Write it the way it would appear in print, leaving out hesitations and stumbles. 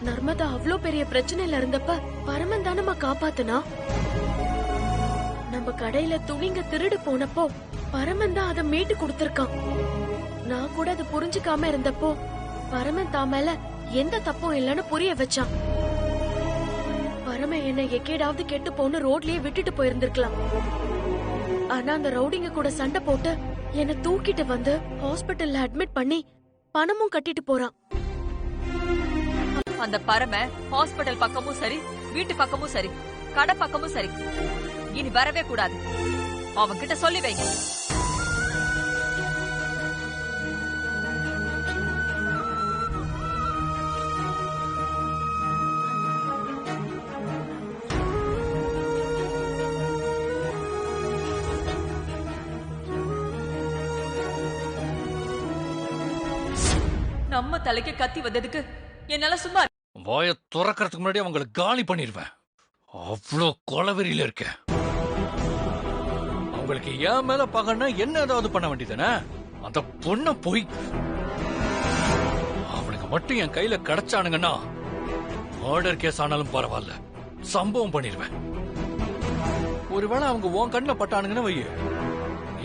நர்மதா அவ்ளோ பெரிய பிரச்சனையில இருந்தப்ப பரமன் தானமா காப்பாத்துனா. நம்ம கடையில துணிங்க திருடு போனப்போ பரமன் தான் அதை மீட்டு கொடுத்திருக்கான். நான் கூட அதை புரிஞ்சுக்காம இருந்தப்போ பரமன் தான் மேல எந்த தப்பும் இல்லைன்னு புரிய வச்சான். பரமன் என்ன எக்கேடாவது கெட்டு போன்னு ரோட்லயே விட்டுட்டு போயிருந்திருக்கலாம். ஆனா அந்த ரவுடிங்க கூட சண்டை போட்டு என்ன தூக்கிட்டு வந்து ஹாஸ்பிட்டல்ல அட்மிட் பண்ணி பணமும் கட்டிட்டு போறான். அந்த பரம ஹாஸ்பிட்டல் பக்கமும் சரி, வீட்டு பக்கமும் சரி, கடை பக்கமும் சரி, இனி வரவே கூடாது. அவன் கிட்ட சொல்லி வைங்க. நம்ம தலைக்கு கத்தி வந்ததுக்கு என்னால சும்மா வாய துறக்கிறதுக்கு முன்னாடி அவங்களை காலி பண்ணிடுவேன். அவ்வளோ கொலவெறியில இருக்க. அவங்களுக்கு ஏன் மேல பகன்னா என்ன ஏதாவது பண்ண வேண்டியதானே? அந்த பொண்ண போய் அவனுக்கு மட்டும் என் கையில கிடைச்சானுங்கன்னா மர்டர் கேஸ் ஆனாலும் பரவாயில்ல, சம்பவம் பண்ணிடுவேன். ஒருவேளை அவங்க உன் கண்ணில் பட்டானுங்கன்னு வைய,